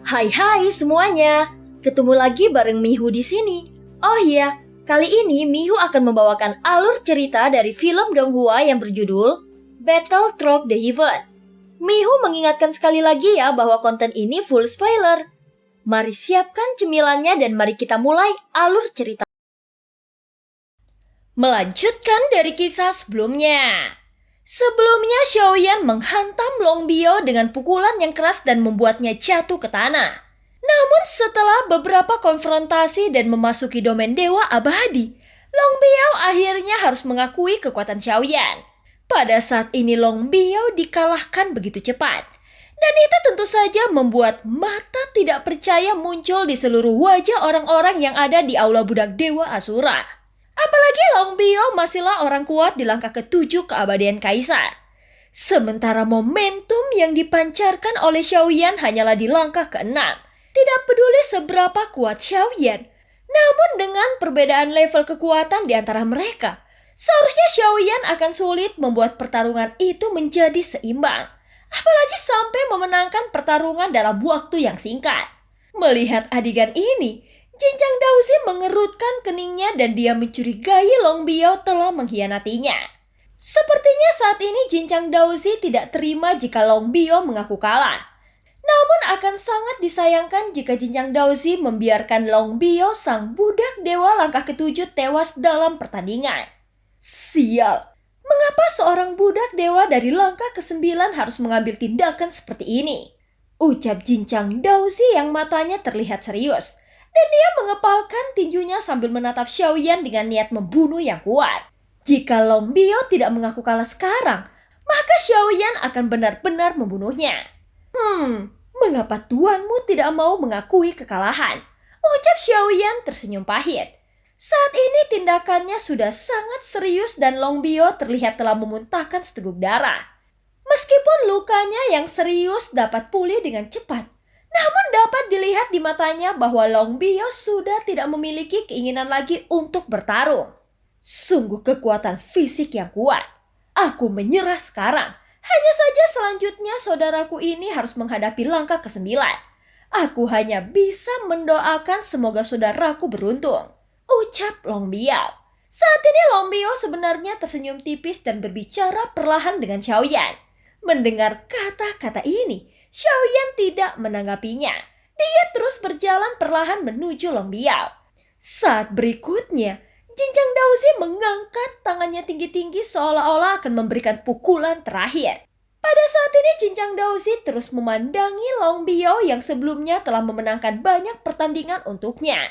Hai semuanya, ketemu lagi bareng Mihu di sini. Oh iya, kali ini Mihu akan membawakan alur cerita dari film Donghua yang berjudul Battle Through the Heaven. Mihu mengingatkan sekali lagi ya bahwa konten ini full spoiler. Mari siapkan cemilannya dan mari kita mulai alur cerita. Melanjutkan dari kisah sebelumnya. Sebelumnya Xiaoyan menghantam Long Biao dengan pukulan yang keras dan membuatnya jatuh ke tanah. Namun setelah beberapa konfrontasi dan memasuki domain dewa abadi, Long Biao akhirnya harus mengakui kekuatan Xiaoyan. Pada saat ini Long Biao dikalahkan begitu cepat. Dan itu tentu saja membuat mata tidak percaya muncul di seluruh wajah orang-orang yang ada di aula budak dewa Asura. Apalagi Long Biao masihlah orang kuat di langkah ke-7 keabadian Kaisar. Sementara momentum yang dipancarkan oleh Xiaoyan hanyalah di langkah ke-6. Tidak peduli seberapa kuat Xiaoyan, namun dengan perbedaan level kekuatan di antara mereka, seharusnya Xiaoyan akan sulit membuat pertarungan itu menjadi seimbang. Apalagi sampai memenangkan pertarungan dalam waktu yang singkat. Melihat adegan ini, Jinchang Daozi mengerutkan keningnya dan dia mencurigai Long Biao telah mengkhianatinya. Sepertinya saat ini Jinchang Daozi tidak terima jika Long Biao mengaku kalah. Namun akan sangat disayangkan jika Jinchang Daozi membiarkan Long Biao sang budak dewa langkah ke-7 tewas dalam pertandingan. Sial, mengapa seorang budak dewa dari langkah ke-9 harus mengambil tindakan seperti ini? Ucap Jinchang Daozi yang matanya terlihat serius. Dan dia mengepalkan tinjunya sambil menatap Xiaoyan dengan niat membunuh yang kuat. Jika Long Biao tidak mengaku kalah sekarang, maka Xiaoyan akan benar-benar membunuhnya. Mengapa tuanmu tidak mau mengakui kekalahan? Ucap Xiaoyan tersenyum pahit. Saat ini tindakannya sudah sangat serius dan Long Biao terlihat telah memuntahkan seteguk darah. Meskipun lukanya yang serius dapat pulih dengan cepat, namun dapat dilihat di matanya bahwa Long Biao sudah tidak memiliki keinginan lagi untuk bertarung. Sungguh kekuatan fisik yang kuat. Aku menyerah sekarang. Hanya saja selanjutnya saudaraku ini harus menghadapi langkah ke-9. Aku hanya bisa mendoakan semoga saudaraku beruntung. Ucap Long Biao. Saat ini Long Biao sebenarnya tersenyum tipis dan berbicara perlahan dengan Xiaoyan. Mendengar kata-kata ini, Xiaoyan tidak menanggapinya. Dia terus berjalan perlahan menuju Long Biao. Saat berikutnya, Jinchang Daozi mengangkat tangannya tinggi-tinggi seolah-olah akan memberikan pukulan terakhir. Pada saat ini Jinchang Daozi terus memandangi Long Biao yang sebelumnya telah memenangkan banyak pertandingan untuknya.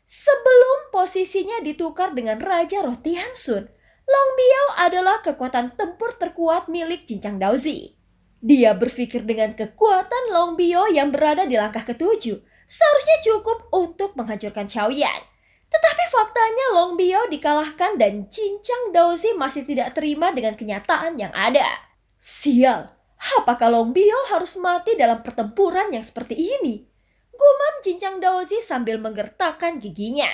Sebelum posisinya ditukar dengan Raja Roh Tianxun, Long Biao adalah kekuatan tempur terkuat milik Jinchang Daozi. Dia berpikir dengan kekuatan Long Biao yang berada di langkah ke-7 seharusnya cukup untuk menghancurkan Xiaoyan. Tetapi faktanya Long Biao dikalahkan dan Jinchang Daozi masih tidak terima dengan kenyataan yang ada. Sial, apakah Long Biao harus mati dalam pertempuran yang seperti ini? Gumam Jinchang Daozi sambil menggertakkan giginya.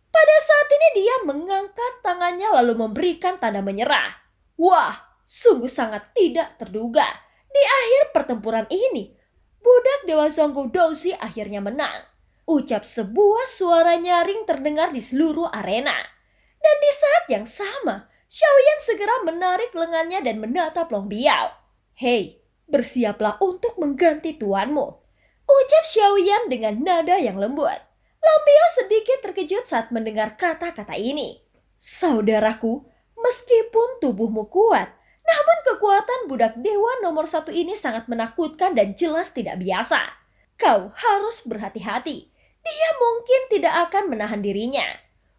Pada saat ini dia mengangkat tangannya lalu memberikan tanda menyerah. Wah, sungguh sangat tidak terduga. Di akhir pertempuran ini, budak Dewa Zhonggu Daozi akhirnya menang. Ucap sebuah suara nyaring terdengar di seluruh arena. Dan di saat yang sama, Xiaoyan segera menarik lengannya dan menatap Long Biao. Hei, bersiaplah untuk mengganti tuanmu. Ucap Xiaoyan dengan nada yang lembut. Long Biao sedikit terkejut saat mendengar kata-kata ini. Saudaraku, meskipun tubuhmu kuat, namun kekuatan budak dewa nomor 1 ini sangat menakutkan dan jelas tidak biasa. Kau harus berhati-hati. Dia mungkin tidak akan menahan dirinya.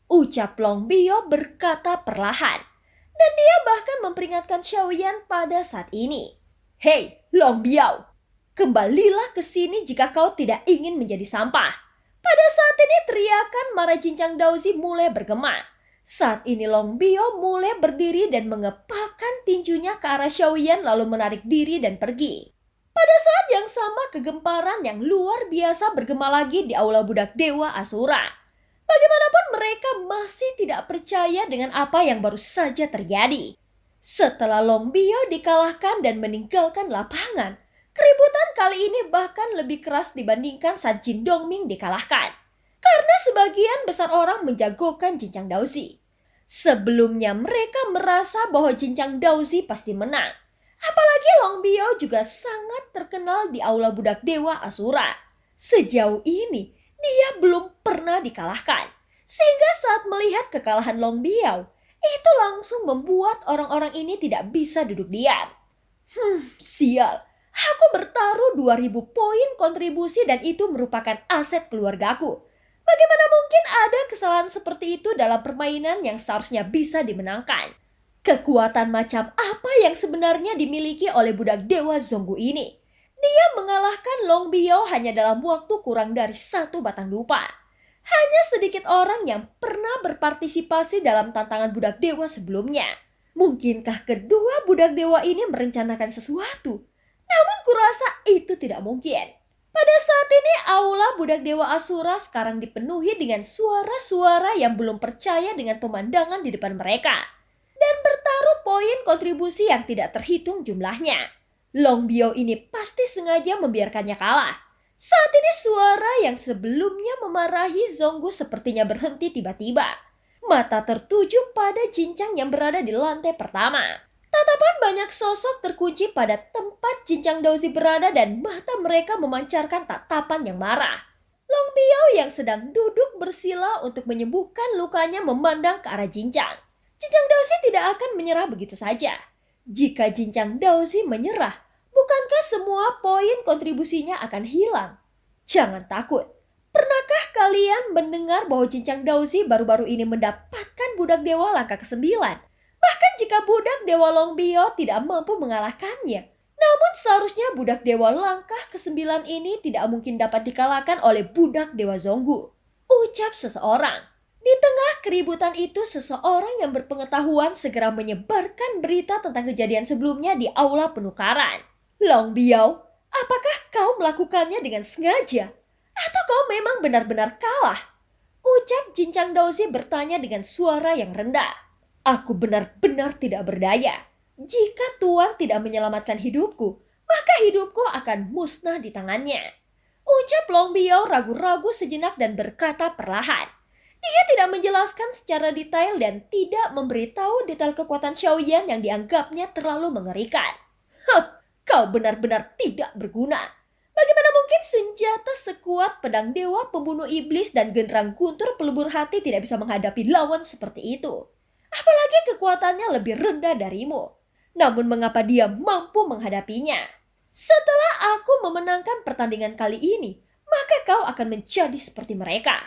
Ucap Long Biao berkata perlahan. Dan dia bahkan memperingatkan Xiaoyan pada saat ini. Hei, Long Biao, kembalilah ke sini jika kau tidak ingin menjadi sampah. Pada saat ini teriakan marah Jinchang Daozi mulai bergema. Saat ini Long Biao mulai berdiri dan mengepalkan tinjunya ke arah Xiaoyan lalu menarik diri dan pergi. Pada saat yang sama kegemparan yang luar biasa bergema lagi di aula budak dewa Asura. Bagaimanapun mereka masih tidak percaya dengan apa yang baru saja terjadi. Setelah Long Biao dikalahkan dan meninggalkan lapangan, Keributan kali ini bahkan lebih keras dibandingkan saat Jin Dongming dikalahkan. Karena sebagian besar orang menjagokan Jinchang Daozi. Sebelumnya mereka merasa bahwa Jinchang Daozi pasti menang. Apalagi Long Biao juga sangat terkenal di aula budak dewa Asura. Sejauh ini, dia belum pernah dikalahkan. Sehingga saat melihat kekalahan Long Biao, itu langsung membuat orang-orang ini tidak bisa duduk diam. Sial. Aku bertaruh 2000 poin kontribusi dan itu merupakan aset keluargaku. Bagaimana mungkin ada kesalahan seperti itu dalam permainan yang seharusnya bisa dimenangkan? Kekuatan macam apa yang sebenarnya dimiliki oleh budak dewa Zonggu ini? Dia mengalahkan Long Biao hanya dalam waktu kurang dari 1 batang dupa. Hanya sedikit orang yang pernah berpartisipasi dalam tantangan budak dewa sebelumnya. Mungkinkah kedua budak dewa ini merencanakan sesuatu? Namun kurasa itu tidak mungkin. Pada saat ini aula budak dewa Asura sekarang dipenuhi dengan suara-suara yang belum percaya dengan pemandangan di depan mereka. Dan bertaruh poin kontribusi yang tidak terhitung jumlahnya. Long Biao ini pasti sengaja membiarkannya kalah. Saat ini suara yang sebelumnya memarahi Zonggu sepertinya berhenti tiba-tiba. Mata tertuju pada Jinchang yang berada di lantai pertama. Tatapan banyak sosok terkunci pada tempat Jinchang Daozi berada dan mata mereka memancarkan tatapan yang marah. Long Biao yang sedang duduk bersila untuk menyembuhkan lukanya memandang ke arah Jinchang. Jinchang Daozi tidak akan menyerah begitu saja. Jika Jinchang Daozi menyerah, bukankah semua poin kontribusinya akan hilang? Jangan takut. Pernahkah kalian mendengar bahwa Jinchang Daozi baru-baru ini mendapatkan budak dewa langkah ke-9? Bahkan jika budak dewa Long Biao tidak mampu mengalahkannya. Namun seharusnya budak dewa langkah ke-9 ini tidak mungkin dapat dikalahkan oleh budak dewa Zonggu. Ucap seseorang. Di tengah keributan itu seseorang yang berpengetahuan segera menyebarkan berita tentang kejadian sebelumnya di aula penukaran. Long Biao, apakah kau melakukannya dengan sengaja? Atau kau memang benar-benar kalah? Ucap Jinchang Daozi bertanya dengan suara yang rendah. Aku benar-benar tidak berdaya. Jika Tuan tidak menyelamatkan hidupku, maka hidupku akan musnah di tangannya. Ucap Long Biao ragu-ragu sejenak dan berkata perlahan. Dia tidak menjelaskan secara detail dan tidak memberitahu detail kekuatan Xiaoyan yang dianggapnya terlalu mengerikan. Kau benar-benar tidak berguna. Bagaimana mungkin senjata sekuat pedang dewa pembunuh iblis dan genderang guntur pelebur hati tidak bisa menghadapi lawan seperti itu? Apalagi kekuatannya lebih rendah darimu. Namun mengapa dia mampu menghadapinya? Setelah aku memenangkan pertandingan kali ini, maka kau akan menjadi seperti mereka.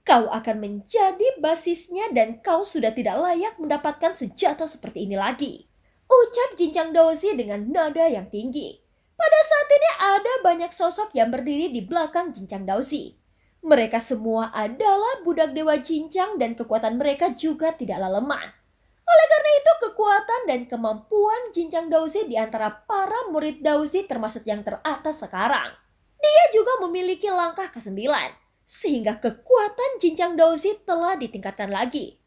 Kau akan menjadi basisnya dan kau sudah tidak layak mendapatkan senjata seperti ini lagi. Ucap Jinchang Daozi dengan nada yang tinggi. Pada saat ini ada banyak sosok yang berdiri di belakang Jinchang Daozi. Mereka semua adalah budak dewa Jinchang dan kekuatan mereka juga tidaklah lemah. Oleh karena itu kekuatan dan kemampuan Jinchang Daozi di antara para murid Daozi termasuk yang teratas sekarang. Dia juga memiliki langkah ke-9, sehingga kekuatan Jinchang Daozi telah ditingkatkan lagi.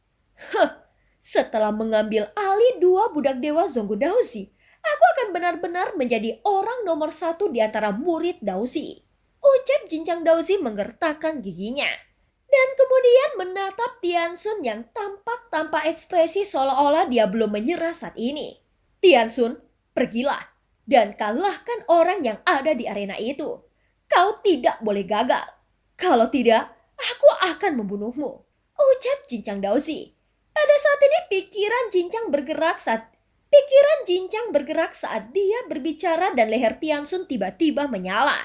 Setelah mengambil alih 2 budak dewa Zonggu Daozi, aku akan benar-benar menjadi orang nomor 1 di antara murid Daozi. Ucap Jinchang Daozi menggertakkan giginya. Dan kemudian menatap Tianxun yang tampak tanpa ekspresi seolah-olah dia belum menyerah saat ini. Tianxun, pergilah dan kalahkan orang yang ada di arena itu. Kau tidak boleh gagal. Kalau tidak, aku akan membunuhmu. Ucap Jinchang Daozi. Pada saat ini pikiran Jinchang bergerak saat dia berbicara dan leher Tianxun tiba-tiba menyala.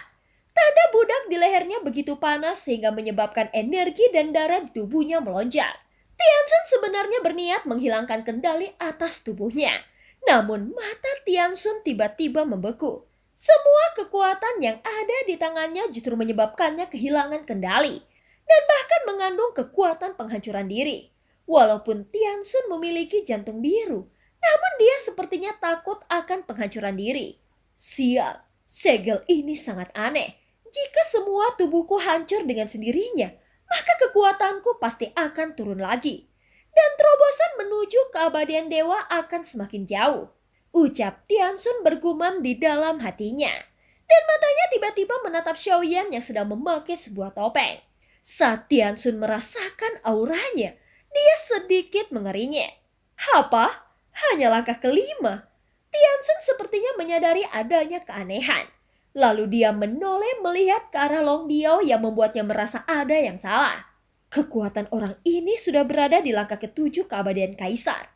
Tanda budak di lehernya begitu panas sehingga menyebabkan energi dan darah di tubuhnya melonjak. Tianxun sebenarnya berniat menghilangkan kendali atas tubuhnya. Namun mata Tianxun tiba-tiba membeku. Semua kekuatan yang ada di tangannya justru menyebabkannya kehilangan kendali. Dan bahkan mengandung kekuatan penghancuran diri. Walaupun Tianxun memiliki jantung biru, namun dia sepertinya takut akan penghancuran diri. Sial, segel ini sangat aneh. Jika semua tubuhku hancur dengan sendirinya, maka kekuatanku pasti akan turun lagi. Dan terobosan menuju keabadian dewa akan semakin jauh. Ucap Tianxun bergumam di dalam hatinya. dan matanya tiba-tiba menatap Xiaoyan yang sedang memakai sebuah topeng. Saat Tianxun merasakan auranya, dia sedikit mengerinya. Apa? Hanya langkah kelima. Tianxun sepertinya menyadari adanya keanehan. Lalu dia menoleh melihat ke arah Long Biao yang membuatnya merasa ada yang salah. Kekuatan orang ini sudah berada di langkah ketujuh keabadian Kaisar.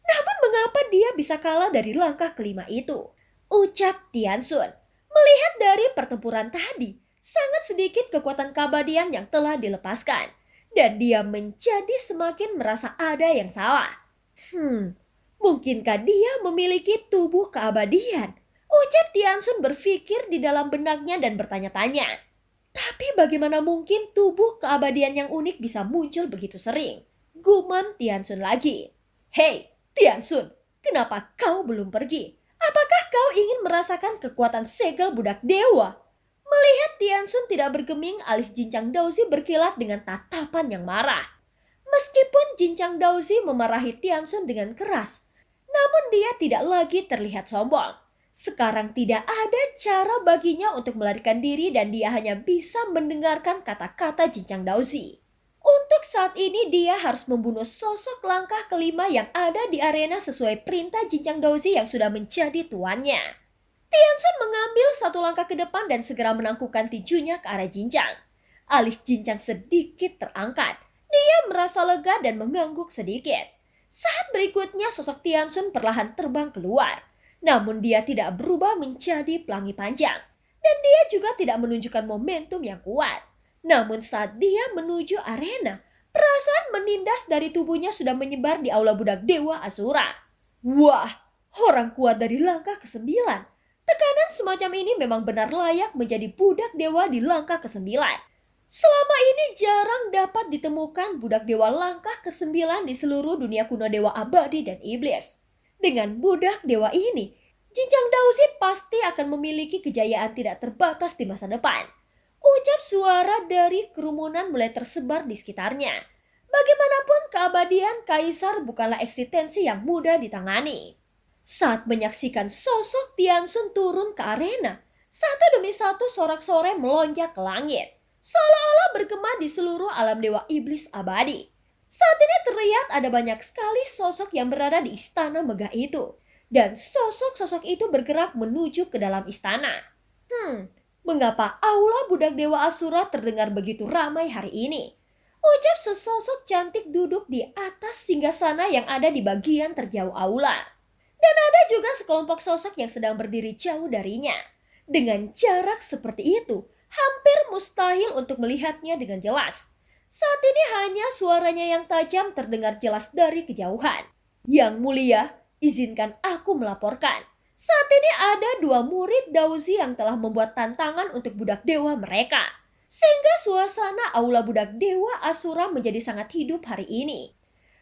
Namun mengapa dia bisa kalah dari langkah kelima itu? Ucap Tianxun. Melihat dari pertempuran tadi, sangat sedikit kekuatan keabadian yang telah dilepaskan. Dan dia menjadi semakin merasa ada yang salah. Mungkinkah dia memiliki tubuh keabadian? Ucap Tianxun berpikir di dalam benaknya dan bertanya-tanya. Tapi bagaimana mungkin tubuh keabadian yang unik bisa muncul begitu sering? Gumam Tianxun lagi. Hei, Tianxun, kenapa kau belum pergi? Apakah kau ingin merasakan kekuatan segel budak dewa? Melihat Tianxun tidak bergeming, alis Jinchang Daozi berkilat dengan tatapan yang marah. Meskipun Jinchang Daozi memarahi Tianxun dengan keras, namun dia tidak lagi terlihat sombong. Sekarang tidak ada cara baginya untuk melarikan diri dan dia hanya bisa mendengarkan kata-kata Jinchang Daozi. Untuk saat ini dia harus membunuh sosok langkah kelima yang ada di arena sesuai perintah Jinchang Daozi yang sudah menjadi tuannya. Tianxun mengambil satu langkah ke depan dan segera menangkupkan tinjunya ke arah Jinchang. Alis Jinchang sedikit terangkat. Dia merasa lega dan mengangguk sedikit. Saat berikutnya sosok Tianxun perlahan terbang keluar. Namun dia tidak berubah menjadi pelangi panjang. Dan dia juga tidak menunjukkan momentum yang kuat. Namun saat dia menuju arena, perasaan menindas dari tubuhnya sudah menyebar di aula budak dewa Asura. Wah, orang kuat dari langkah ke-9. Tekanan semacam ini memang benar layak menjadi budak dewa di langkah ke-9. Selama ini jarang dapat ditemukan budak dewa langkah ke-9 di seluruh dunia kuno dewa abadi dan iblis. Dengan budak dewa ini, Jinchang Daozi pasti akan memiliki kejayaan tidak terbatas di masa depan. Ucap suara dari kerumunan mulai tersebar di sekitarnya. Bagaimanapun keabadian Kaisar bukanlah eksistensi yang mudah ditangani. Saat menyaksikan sosok Tianxun turun ke arena, satu demi satu sorak-sorai melonjak ke langit, seolah-olah bergema di seluruh alam dewa iblis abadi. Saat ini terlihat ada banyak sekali sosok yang berada di istana megah itu. Dan sosok-sosok itu bergerak menuju ke dalam istana. Mengapa aula budak dewa Asura terdengar begitu ramai hari ini? Ucap sesosok cantik duduk di atas singgasana yang ada di bagian terjauh aula. Dan ada juga sekelompok sosok yang sedang berdiri jauh darinya. Dengan jarak seperti itu, hampir mustahil untuk melihatnya dengan jelas. Saat ini hanya suaranya yang tajam terdengar jelas dari kejauhan. Yang mulia, izinkan aku melaporkan. Saat ini ada 2 murid Daozi yang telah membuat tantangan untuk budak dewa mereka. Sehingga suasana aula budak dewa Asura menjadi sangat hidup hari ini.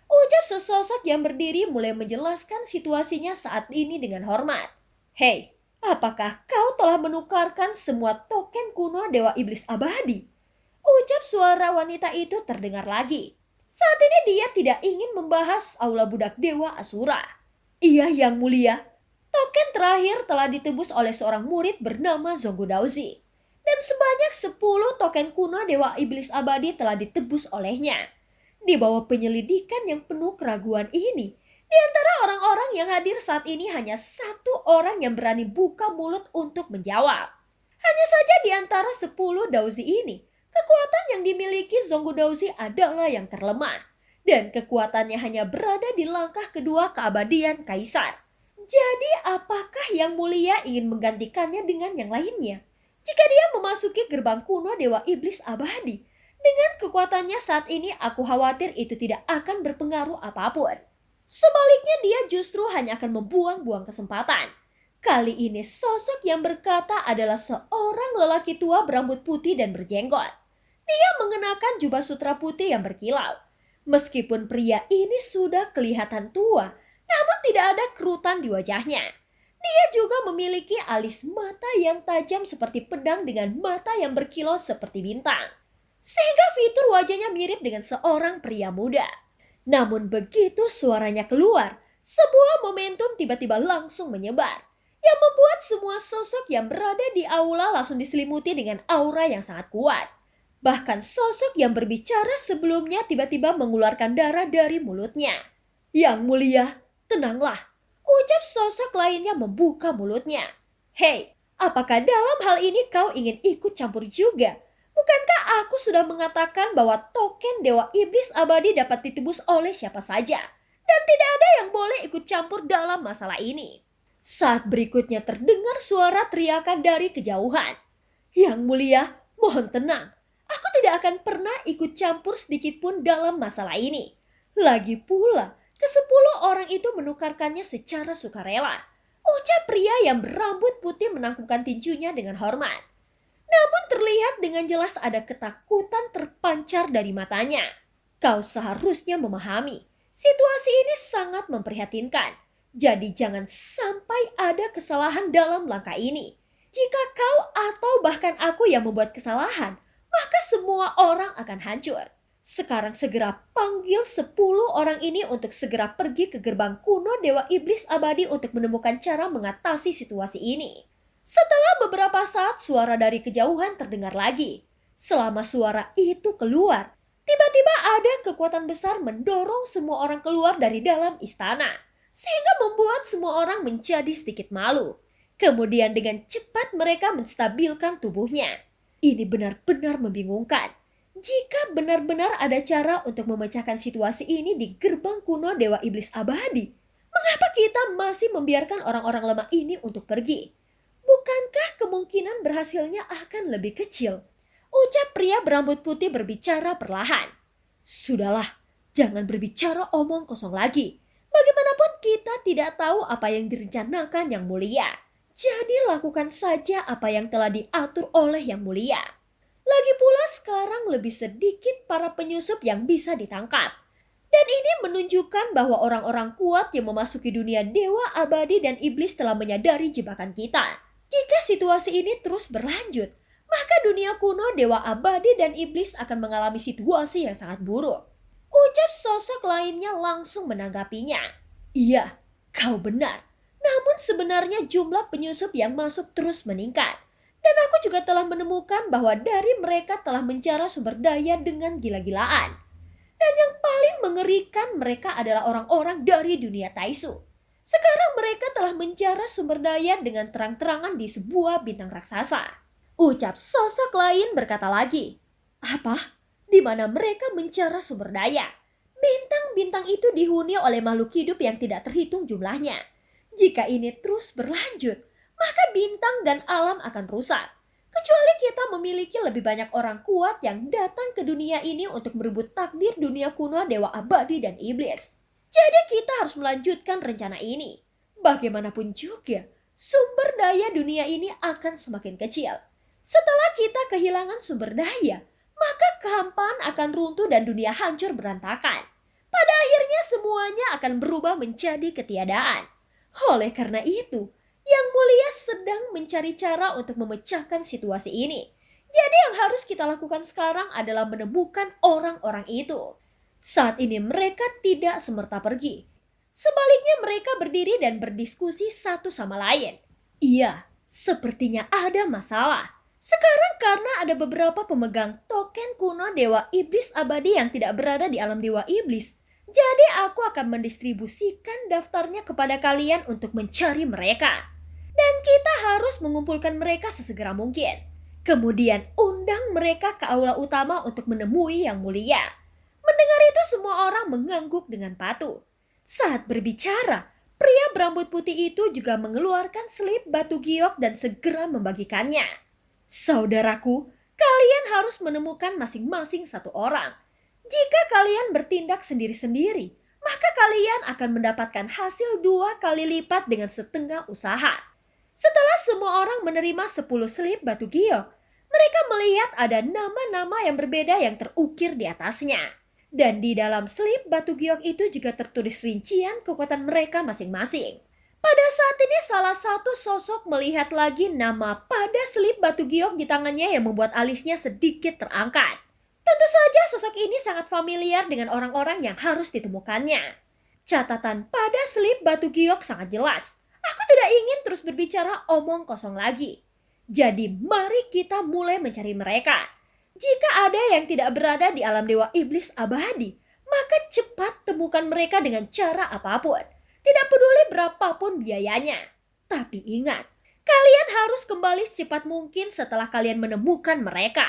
Ucap sesosok yang berdiri mulai menjelaskan situasinya saat ini dengan hormat. Hei, apakah kau telah menukarkan semua token kuno dewa iblis abadi? Ucap suara wanita itu terdengar lagi. Saat ini dia tidak ingin membahas aula budak dewa Asura. Iya yang mulia, token terakhir telah ditebus oleh seorang murid bernama Zonggu Daozi. Dan sebanyak 10 token kuno dewa iblis abadi telah ditebus olehnya. Di bawah penyelidikan yang penuh keraguan ini, di antara orang-orang yang hadir saat ini hanya satu orang yang berani buka mulut untuk menjawab. Hanya saja di antara 10 Daozi ini, kekuatan yang dimiliki Zonggu Daozi adalah yang terlemah. Dan kekuatannya hanya berada di langkah kedua keabadian Kaisar. Jadi apakah yang mulia ingin menggantikannya dengan yang lainnya? Jika dia memasuki gerbang kuno dewa iblis abadi, dengan kekuatannya saat ini aku khawatir itu tidak akan berpengaruh apapun. Sebaliknya dia justru hanya akan membuang-buang kesempatan. Kali ini sosok yang berkata adalah seorang lelaki tua berambut putih dan berjenggot. Dia mengenakan jubah sutra putih yang berkilau. Meskipun pria ini sudah kelihatan tua, namun tidak ada kerutan di wajahnya. Dia juga memiliki alis mata yang tajam seperti pedang dengan mata yang berkilau seperti bintang. Sehingga fitur wajahnya mirip dengan seorang pria muda. Namun begitu suaranya keluar, sebuah momentum tiba-tiba langsung menyebar. yang membuat semua sosok yang berada di aula langsung diselimuti dengan aura yang sangat kuat. Bahkan sosok yang berbicara sebelumnya tiba-tiba mengeluarkan darah dari mulutnya. Yang mulia, tenanglah, ucap sosok lainnya membuka mulutnya. Hei, apakah dalam hal ini kau ingin ikut campur juga? Bukankah aku sudah mengatakan bahwa token Dewa Iblis Abadi dapat ditebus oleh siapa saja? Dan tidak ada yang boleh ikut campur dalam masalah ini. Saat berikutnya terdengar suara teriakan dari kejauhan. Yang mulia, mohon tenang. Aku tidak akan pernah ikut campur sedikit pun dalam masalah ini. Lagi pula, ke-10 orang itu menukarkannya secara sukarela. Ucap pria yang berambut putih menangkupkan tinjunya dengan hormat. Namun terlihat dengan jelas ada ketakutan terpancar dari matanya. Kau seharusnya memahami, situasi ini sangat memprihatinkan. Jadi jangan sampai ada kesalahan dalam langkah ini. Jika kau atau bahkan aku yang membuat kesalahan, maka semua orang akan hancur. Sekarang segera panggil 10 orang ini untuk segera pergi ke gerbang kuno Dewa Iblis Abadi untuk menemukan cara mengatasi situasi ini. Setelah beberapa saat suara dari kejauhan terdengar lagi. Selama suara itu keluar, tiba-tiba ada kekuatan besar mendorong semua orang keluar dari dalam istana. Sehingga membuat semua orang menjadi sedikit malu. Kemudian dengan cepat mereka menstabilkan tubuhnya. Ini benar-benar membingungkan. Jika benar-benar ada cara untuk memecahkan situasi ini di gerbang kuno Dewa Iblis Abadi, mengapa kita masih membiarkan orang-orang lemah ini untuk pergi? Bukankah kemungkinan berhasilnya akan lebih kecil? Ucap pria berambut putih berbicara perlahan. Sudahlah, jangan berbicara omong kosong lagi. Bagaimanapun kita tidak tahu apa yang direncanakan Yang Mulia. Jadi lakukan saja apa yang telah diatur oleh Yang Mulia. Lagi pula sekarang lebih sedikit para penyusup yang bisa ditangkap. Dan ini menunjukkan bahwa orang-orang kuat yang memasuki dunia Dewa Abadi dan Iblis telah menyadari jebakan kita. Jika situasi ini terus berlanjut, maka dunia kuno Dewa Abadi dan Iblis akan mengalami situasi yang sangat buruk. Ucap sosok lainnya langsung menanggapinya. Iya, kau benar. Namun sebenarnya jumlah penyusup yang masuk terus meningkat. Dan aku juga telah menemukan bahwa dari mereka telah menjara sumber daya dengan gila-gilaan. Dan yang paling mengerikan mereka adalah orang-orang dari dunia Taisu. Sekarang mereka telah menjara sumber daya dengan terang-terangan di sebuah bintang raksasa. Ucap sosok lain berkata lagi, apa? Di mana mereka menjara sumber daya? Bintang-bintang itu dihuni oleh makhluk hidup yang tidak terhitung jumlahnya. Jika ini terus berlanjut, maka bintang dan alam akan rusak. Kecuali kita memiliki lebih banyak orang kuat yang datang ke dunia ini untuk merebut takdir dunia kuno Dewa Abadi dan Iblis. Jadi kita harus melanjutkan rencana ini. Bagaimanapun juga, sumber daya dunia ini akan semakin kecil. Setelah kita kehilangan sumber daya, maka kehampaan akan runtuh dan dunia hancur berantakan. Pada akhirnya semuanya akan berubah menjadi ketiadaan. Oleh karena itu, Yang Mulia sedang mencari cara untuk memecahkan situasi ini. Jadi yang harus kita lakukan sekarang adalah menemukan orang-orang itu. Saat ini mereka tidak semerta pergi. Sebaliknya mereka berdiri dan berdiskusi satu sama lain. Iya, sepertinya ada masalah. Sekarang karena ada beberapa pemegang token kuno Dewa Iblis Abadi yang tidak berada di alam Dewa Iblis. Jadi aku akan mendistribusikan daftarnya kepada kalian untuk mencari mereka. Dan kita harus mengumpulkan mereka sesegera mungkin. Kemudian undang mereka ke aula utama untuk menemui Yang Mulia. Mendengar itu semua orang mengangguk dengan patuh. Saat berbicara, pria berambut putih itu juga mengeluarkan selip batu giok dan segera membagikannya. Saudaraku, kalian harus menemukan masing-masing satu orang. Jika kalian bertindak sendiri-sendiri, maka kalian akan mendapatkan hasil 2 kali lipat dengan setengah usaha. Setelah semua orang menerima 10 selip batu giok, mereka melihat ada nama-nama yang berbeda yang terukir di atasnya. Dan di dalam selip batu giok itu juga tertulis rincian kekuatan mereka masing-masing. Pada saat ini salah satu sosok melihat lagi nama pada selip batu giok di tangannya yang membuat alisnya sedikit terangkat. Tentu saja sosok ini sangat familiar dengan orang-orang yang harus ditemukannya. Catatan pada selip batu giok sangat jelas. Aku tidak ingin terus berbicara omong kosong lagi. Jadi mari kita mulai mencari mereka. Jika ada yang tidak berada di alam dewa iblis abadi, maka cepat temukan mereka dengan cara apapun. Tidak peduli berapapun biayanya. Tapi ingat, kalian harus kembali secepat mungkin setelah kalian menemukan mereka.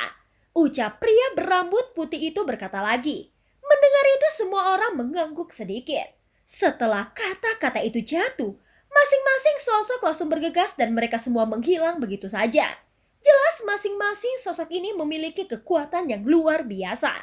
Ucap pria berambut putih itu berkata lagi. Mendengar itu semua orang mengangguk sedikit. Setelah kata-kata itu jatuh, masing-masing sosok langsung bergegas dan mereka semua menghilang begitu saja. Jelas masing-masing sosok ini memiliki kekuatan yang luar biasa.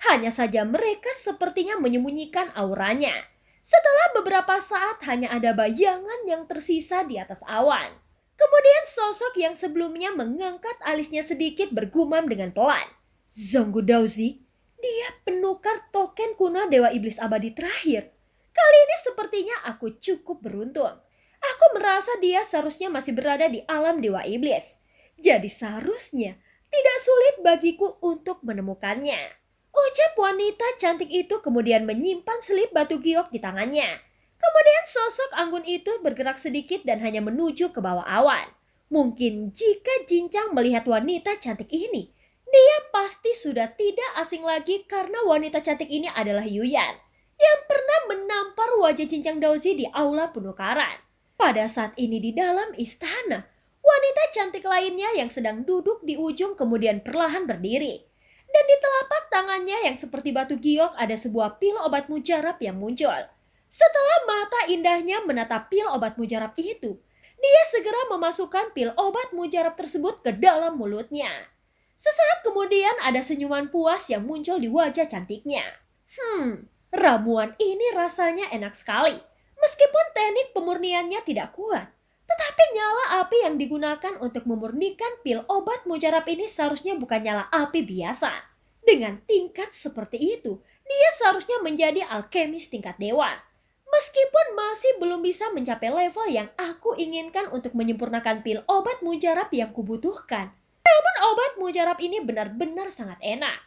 Hanya saja mereka sepertinya menyembunyikan auranya. Setelah beberapa saat hanya ada bayangan yang tersisa di atas awan. Kemudian sosok yang sebelumnya mengangkat alisnya sedikit bergumam dengan pelan. Zonggu Dauzi, dia penukar token kuno Dewa Iblis Abadi terakhir. Kali ini sepertinya aku cukup beruntung. Aku merasa dia seharusnya masih berada di alam Dewa Iblis. Jadi seharusnya tidak sulit bagiku untuk menemukannya. Ucap wanita cantik itu kemudian menyimpan selip batu giok di tangannya. Kemudian sosok anggun itu bergerak sedikit dan hanya menuju ke bawah awan. Mungkin jika Jincang melihat wanita cantik ini, dia pasti sudah tidak asing lagi karena wanita cantik ini adalah Yuyan yang pernah menampar wajah Jincang Daozi di aula penukaran. Pada saat ini di dalam istana, wanita cantik lainnya yang sedang duduk di ujung kemudian perlahan berdiri. Dan di telapak tangannya yang seperti batu giok ada sebuah pil obat mujarab yang muncul. Setelah mata indahnya menatap pil obat mujarab itu, dia segera memasukkan pil obat mujarab tersebut ke dalam mulutnya. Sesaat kemudian ada senyuman puas yang muncul di wajah cantiknya. Ramuan ini rasanya enak sekali. Meskipun teknik pemurniannya tidak kuat, tetapi nyala api yang digunakan untuk memurnikan pil obat mujarab ini seharusnya bukan nyala api biasa. Dengan tingkat seperti itu, dia seharusnya menjadi alkemis tingkat dewa. Meskipun masih belum bisa mencapai level yang aku inginkan untuk menyempurnakan pil obat mujarab yang kubutuhkan, namun obat mujarab ini benar-benar sangat enak.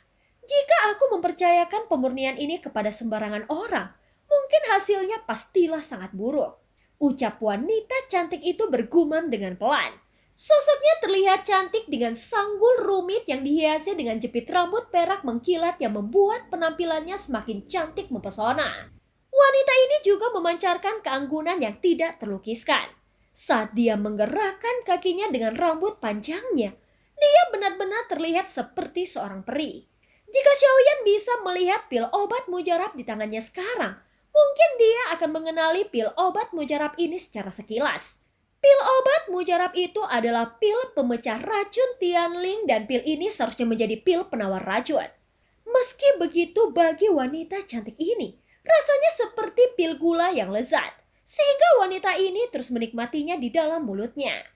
Jika aku mempercayakan pemurnian ini kepada sembarangan orang, mungkin hasilnya pastilah sangat buruk. Ucap wanita cantik itu bergumam dengan pelan. Sosoknya terlihat cantik dengan sanggul rumit yang dihiasi dengan jepit rambut perak mengkilat yang membuat penampilannya semakin cantik mempesona. Wanita ini juga memancarkan keanggunan yang tidak terlukiskan. Saat dia menggerakkan kakinya dengan rambut panjangnya, dia benar-benar terlihat seperti seorang peri. Jika Xiaoyan bisa melihat pil obat mujarab di tangannya sekarang, mungkin dia akan mengenali pil obat mujarab ini secara sekilas. Pil obat mujarab itu adalah pil pemecah racun Tianling dan pil ini seharusnya menjadi pil penawar racun. Meski begitu bagi wanita cantik ini, rasanya seperti pil gula yang lezat, sehingga wanita ini terus menikmatinya di dalam mulutnya.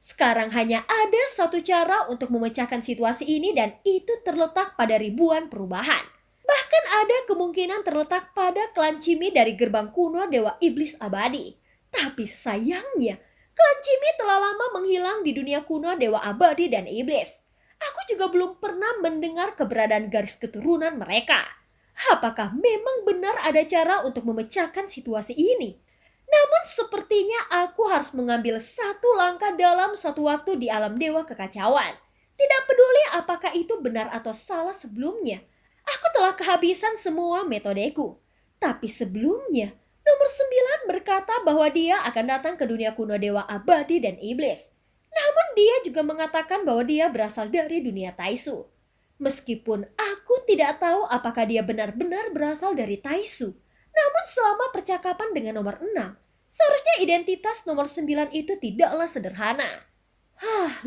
Sekarang hanya ada satu cara untuk memecahkan situasi ini dan itu terletak pada ribuan perubahan. Bahkan ada kemungkinan terletak pada klan Cimi dari gerbang kuno Dewa Iblis Abadi. Tapi sayangnya, klan Cimi telah lama menghilang di dunia kuno Dewa Abadi dan Iblis. Aku juga belum pernah mendengar keberadaan garis keturunan mereka. Apakah memang benar ada cara untuk memecahkan situasi ini? Namun sepertinya aku harus mengambil satu langkah dalam satu waktu di alam dewa kekacauan. Tidak peduli apakah itu benar atau salah sebelumnya. Aku telah kehabisan semua metodeku. Tapi sebelumnya, nomor 9 berkata bahwa dia akan datang ke dunia kuno Dewa Abadi dan Iblis. Namun dia juga mengatakan bahwa dia berasal dari dunia Taisu. Meskipun aku tidak tahu apakah dia benar-benar berasal dari Taisu, namun selama percakapan dengan nomor 6, seharusnya identitas nomor 9 itu tidaklah sederhana.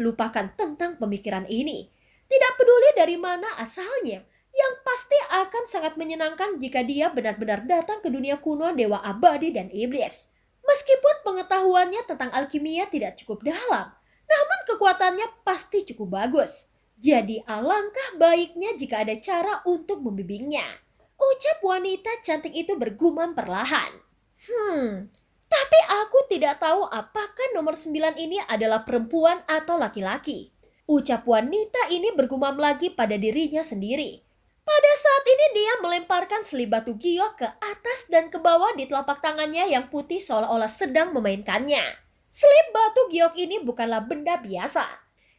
Lupakan tentang pemikiran ini. Tidak peduli dari mana asalnya, yang pasti akan sangat menyenangkan jika dia benar-benar datang ke dunia kuno Dewa Abadi dan Iblis. Meskipun pengetahuannya tentang alkimia tidak cukup dalam, namun kekuatannya pasti cukup bagus. Jadi alangkah baiknya jika ada cara untuk membimbingnya. Ucap wanita cantik itu bergumam perlahan. Tapi aku tidak tahu apakah nomor 9 ini adalah perempuan atau laki-laki. Ucap wanita ini bergumam lagi pada dirinya sendiri. Pada saat ini dia melemparkan selip batu giok ke atas dan ke bawah di telapak tangannya yang putih seolah-olah sedang memainkannya. Selip batu giok ini bukanlah benda biasa.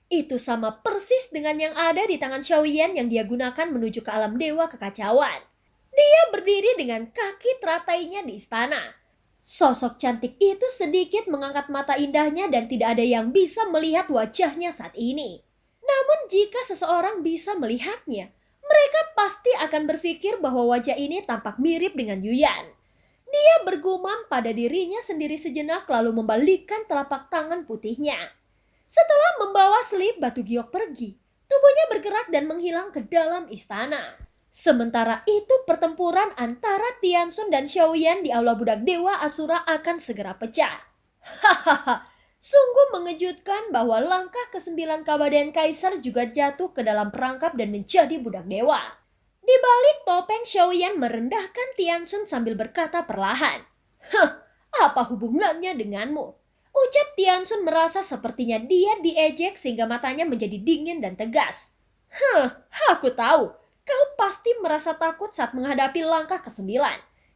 Itu sama persis dengan yang ada di tangan Xiaoyan yang dia gunakan menuju ke alam dewa kekacauan. Dia berdiri dengan kaki teratainya di istana. Sosok cantik itu sedikit mengangkat mata indahnya dan tidak ada yang bisa melihat wajahnya saat ini. Namun jika seseorang bisa melihatnya, mereka pasti akan berpikir bahwa wajah ini tampak mirip dengan Yuyan. Dia bergumam pada dirinya sendiri sejenak lalu membalikkan telapak tangan putihnya. Setelah membawa selip batu giok pergi, tubuhnya bergerak dan menghilang ke dalam istana. Sementara itu pertempuran antara Tianxun dan Xiaoyan di aula budak dewa Asura akan segera pecah. Hahaha, sungguh mengejutkan bahwa langkah ke-9 Kabaden Kaisar juga jatuh ke dalam perangkap dan menjadi budak dewa. Di balik topeng Xiaoyan merendahkan Tianxun sambil berkata perlahan, "Hah, apa hubungannya denganmu?" Ucap Tianxun merasa sepertinya dia diejek sehingga matanya menjadi dingin dan tegas. Aku tahu. Kau pasti merasa takut saat menghadapi langkah ke-9.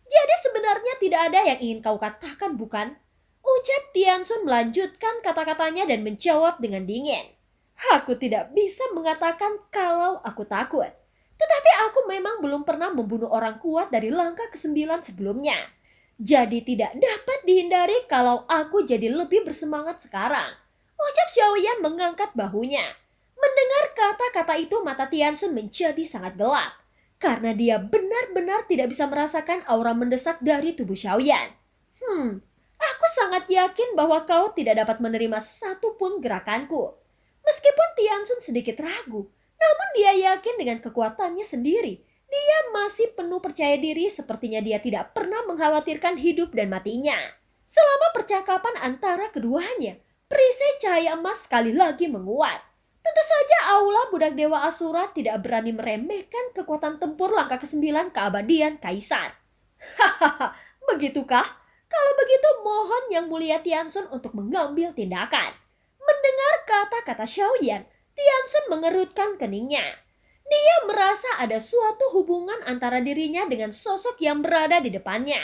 Jadi sebenarnya tidak ada yang ingin kau katakan, bukan? Ucap Tianxun melanjutkan kata-katanya dan menjawab dengan dingin. Aku tidak bisa mengatakan kalau aku takut. Tetapi aku memang belum pernah membunuh orang kuat dari langkah ke-9 sebelumnya. Jadi tidak dapat dihindari kalau aku jadi lebih bersemangat sekarang. Ucap Xiaoyan mengangkat bahunya. Mendengar kata-kata itu mata Tianxun menjadi sangat gelap. Karena dia benar-benar tidak bisa merasakan aura mendesak dari tubuh Xiaoyan. Aku sangat yakin bahwa kau tidak dapat menerima satupun gerakanku. Meskipun Tianxun sedikit ragu, namun dia yakin dengan kekuatannya sendiri. Dia masih penuh percaya diri sepertinya dia tidak pernah mengkhawatirkan hidup dan matinya. Selama percakapan antara keduanya, perisai cahaya emas sekali lagi menguat. Tentu saja aula budak dewa Asura tidak berani meremehkan kekuatan tempur langkah ke-9 keabadian Kaisar. Hahaha, begitukah? Kalau begitu mohon Yang Mulia Tianxun untuk mengambil tindakan. Mendengar kata-kata Xiaoyan, Tianxun mengerutkan keningnya. Dia merasa ada suatu hubungan antara dirinya dengan sosok yang berada di depannya.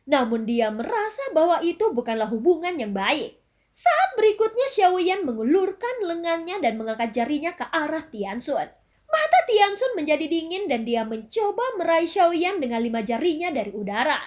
Namun dia merasa bahwa itu bukanlah hubungan yang baik. Saat berikutnya Xiaoyan mengulurkan lengannya dan mengangkat jarinya ke arah Tianxun. Mata Tianxun menjadi dingin dan dia mencoba meraih Xiaoyan dengan 5 jarinya dari udara.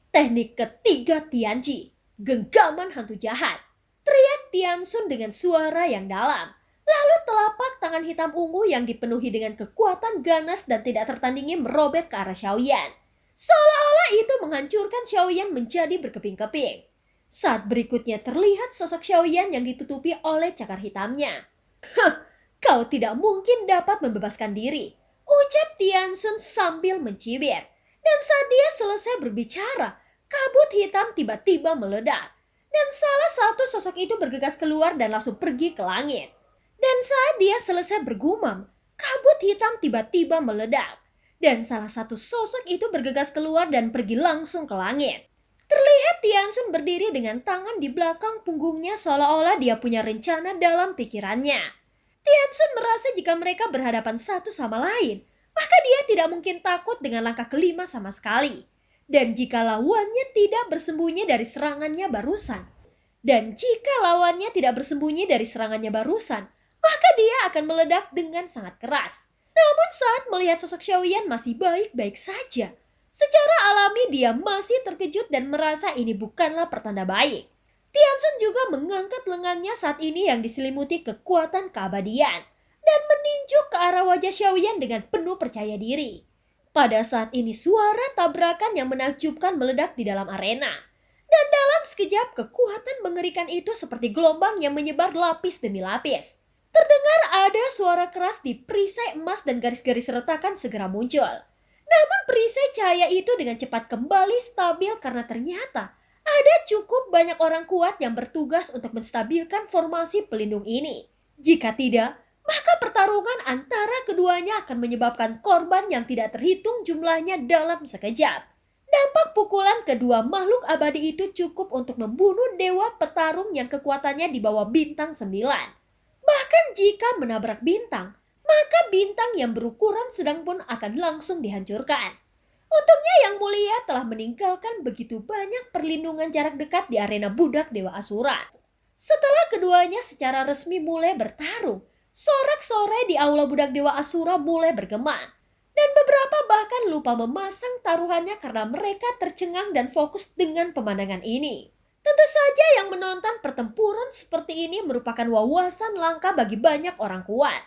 Teknik ketiga Tianji, genggaman hantu jahat. Teriak Tianxun dengan suara yang dalam. Lalu telapak tangan hitam ungu yang dipenuhi dengan kekuatan ganas dan tidak tertandingi merobek ke arah Xiaoyan. Seolah-olah itu menghancurkan Xiaoyan menjadi berkeping-keping. Saat berikutnya terlihat sosok Xiaoyan yang ditutupi oleh cakar hitamnya. Kau tidak mungkin dapat membebaskan diri, ucap Tianxun sambil mencibir. Dan saat dia selesai berbicara, kabut hitam tiba-tiba meledak. Dan salah satu sosok itu bergegas keluar dan langsung pergi ke langit. Dan saat dia selesai bergumam, kabut hitam tiba-tiba meledak. Dan salah satu sosok itu bergegas keluar dan pergi langsung ke langit. Terlihat Tianxun berdiri dengan tangan di belakang punggungnya seolah-olah dia punya rencana dalam pikirannya. Tianxun merasa jika mereka berhadapan satu sama lain, maka dia tidak mungkin takut dengan langkah kelima sama sekali. Dan jika lawannya tidak bersembunyi dari serangannya barusan, maka dia akan meledak dengan sangat keras. Namun saat melihat sosok Xiaoyan masih baik-baik saja, secara alami dia masih terkejut dan merasa ini bukanlah pertanda baik. Tianxun juga mengangkat lengannya saat ini yang diselimuti kekuatan keabadian dan meninju ke arah wajah Xiaoyan dengan penuh percaya diri. Pada saat ini suara tabrakan yang menakjubkan meledak di dalam arena. Dan dalam sekejap kekuatan mengerikan itu seperti gelombang yang menyebar lapis demi lapis. Terdengar ada suara keras di perisai emas dan garis-garis retakan segera muncul. Namun perisai cahaya itu dengan cepat kembali stabil karena ternyata ada cukup banyak orang kuat yang bertugas untuk menstabilkan formasi pelindung ini. Jika tidak, maka pertarungan antara keduanya akan menyebabkan korban yang tidak terhitung jumlahnya dalam sekejap. Dampak pukulan kedua makhluk abadi itu cukup untuk membunuh dewa petarung yang kekuatannya di bawah bintang 9. Bahkan jika menabrak bintang, maka bintang yang berukuran sedang pun akan langsung dihancurkan. Untungnya Yang Mulia telah meninggalkan begitu banyak perlindungan jarak dekat di arena budak Dewa Asura. Setelah keduanya secara resmi mulai bertarung, sorak-sorai di aula budak dewa Asura mulai bergema. Dan beberapa bahkan lupa memasang taruhannya karena mereka tercengang dan fokus dengan pemandangan ini. Tentu saja yang menonton pertempuran seperti ini merupakan wawasan langka bagi banyak orang kuat.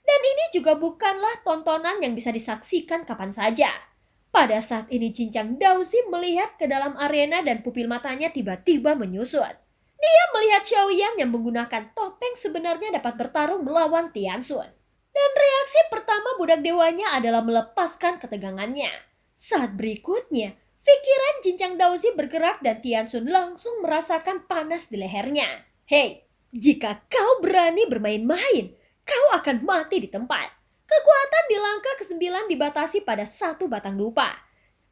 Dan ini juga bukanlah tontonan yang bisa disaksikan kapan saja. Pada saat ini Cincang Daozi melihat ke dalam arena dan pupil matanya tiba-tiba menyusut. Dia melihat Xiaoyan yang menggunakan topeng sebenarnya dapat bertarung melawan Tianxun. Dan reaksi pertama budak dewanya adalah melepaskan ketegangannya. Saat berikutnya, pikiran Cincang Daozi bergerak dan Tianxun langsung merasakan panas di lehernya. Hei, jika kau berani bermain-main, kau akan mati di tempat. Kekuatan di langkah ke-9 dibatasi pada satu batang dupa.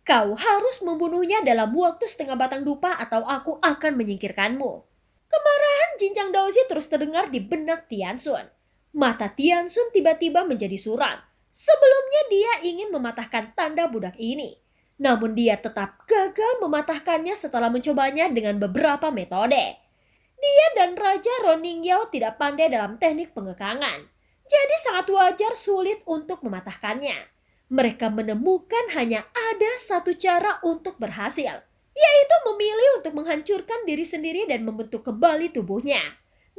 Kau harus membunuhnya dalam waktu setengah batang dupa atau aku akan menyingkirkanmu. Kemarahan Cincang Daozi terus terdengar di benak Tianxun. Mata Tianxun tiba-tiba menjadi suram. Sebelumnya dia ingin mematahkan tanda budak ini. Namun dia tetap gagal mematahkannya setelah mencobanya dengan beberapa metode. Dia dan Raja Roningyao tidak pandai dalam teknik pengekangan. Jadi sangat wajar sulit untuk mematahkannya. Mereka menemukan hanya ada satu cara untuk berhasil, yaitu memilih untuk menghancurkan diri sendiri dan membentuk kembali tubuhnya.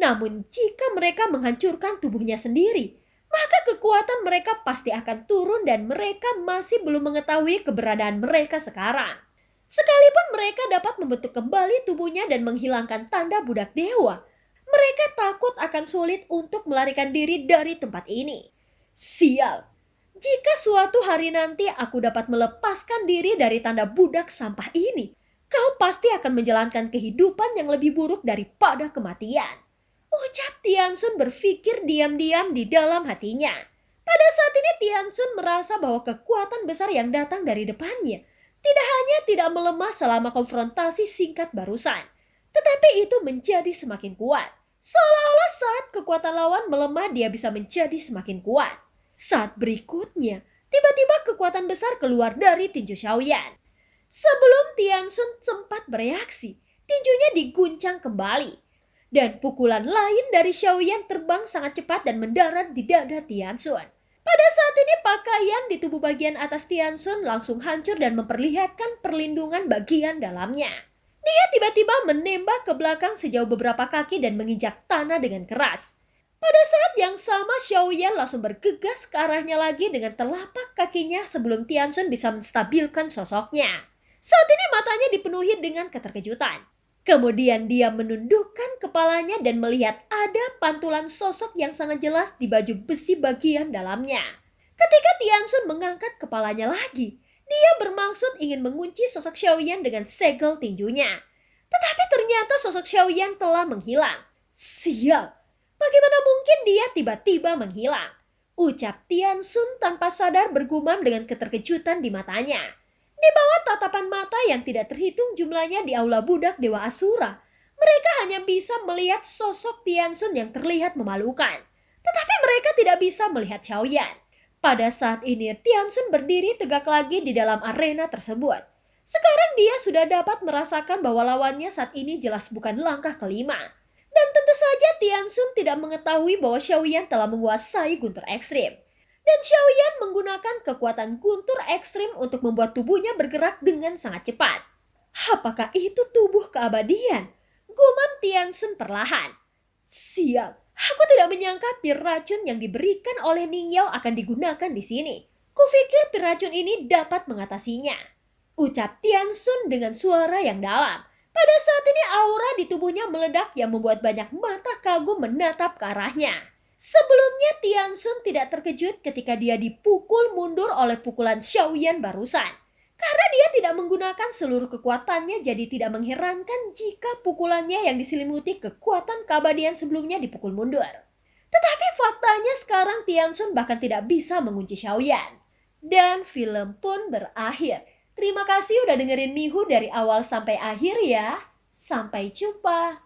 Namun jika mereka menghancurkan tubuhnya sendiri, maka kekuatan mereka pasti akan turun dan mereka masih belum mengetahui keberadaan mereka sekarang. Sekalipun mereka dapat membentuk kembali tubuhnya dan menghilangkan tanda budak dewa, mereka takut akan sulit untuk melarikan diri dari tempat ini. Sial, jika suatu hari nanti aku dapat melepaskan diri dari tanda budak sampah ini, kau pasti akan menjalankan kehidupan yang lebih buruk daripada kematian. Ucap Tianxun berpikir diam-diam di dalam hatinya. Pada saat ini Tianxun merasa bahwa kekuatan besar yang datang dari depannya tidak hanya tidak melemah selama konfrontasi singkat barusan, tetapi itu menjadi semakin kuat. Seolah-olah saat kekuatan lawan melemah dia bisa menjadi semakin kuat. Saat berikutnya, tiba-tiba kekuatan besar keluar dari tinju Xiaoyan. Sebelum Tianxun sempat bereaksi, tinjunya diguncang kembali. Dan pukulan lain dari Xiaoyan terbang sangat cepat dan mendarat di dada Tianxun. Pada saat ini pakaian di tubuh bagian atas Tianxun langsung hancur dan memperlihatkan perlindungan bagian dalamnya. Dia tiba-tiba menembak ke belakang sejauh beberapa kaki dan menginjak tanah dengan keras. Pada saat yang sama Xiaoyan langsung bergegas ke arahnya lagi dengan telapak kakinya sebelum Tianxun bisa menstabilkan sosoknya. Saat ini matanya dipenuhi dengan keterkejutan. Kemudian dia menundukkan kepalanya dan melihat ada pantulan sosok yang sangat jelas di baju besi bagian dalamnya. Ketika Tianxun mengangkat kepalanya lagi, dia bermaksud ingin mengunci sosok Xiaoyan dengan segel tinjunya. Tetapi ternyata sosok Xiaoyan telah menghilang. Sial, bagaimana mungkin dia tiba-tiba menghilang? Ucap Tianxun tanpa sadar bergumam dengan keterkejutan di matanya. Di bawah tatapan mata yang tidak terhitung jumlahnya di aula budak Dewa Asura, mereka hanya bisa melihat sosok Tianxun yang terlihat memalukan. Tetapi mereka tidak bisa melihat Xiaoyan. Pada saat ini Tianxun berdiri tegak lagi di dalam arena tersebut. Sekarang dia sudah dapat merasakan bahwa lawannya saat ini jelas bukan langkah kelima. Dan tentu saja Tianxun tidak mengetahui bahwa Xiaoyan telah menguasai guntur ekstrim. Dan Xiaoyan menggunakan kekuatan guntur ekstrim untuk membuat tubuhnya bergerak dengan sangat cepat. Apakah itu tubuh keabadian? Gumam Tianxun perlahan. Sial. Aku tidak menyangka pil racun yang diberikan oleh Ningyao akan digunakan di sini. Kupikir pil racun ini dapat mengatasinya. Ucap Tianxun dengan suara yang dalam. Pada saat ini aura di tubuhnya meledak yang membuat banyak mata kagum menatap ke arahnya. Sebelumnya Tianxun tidak terkejut ketika dia dipukul mundur oleh pukulan Xiaoyan barusan. Karena dia tidak menggunakan seluruh kekuatannya, jadi tidak mengherankan jika pukulannya yang diselimuti kekuatan keabadian sebelumnya dipukul mundur. Tetapi faktanya sekarang Tianxun bahkan tidak bisa mengunci Xiaoyan. Dan film pun berakhir. Terima kasih udah dengerin Mihu dari awal sampai akhir ya. Sampai jumpa.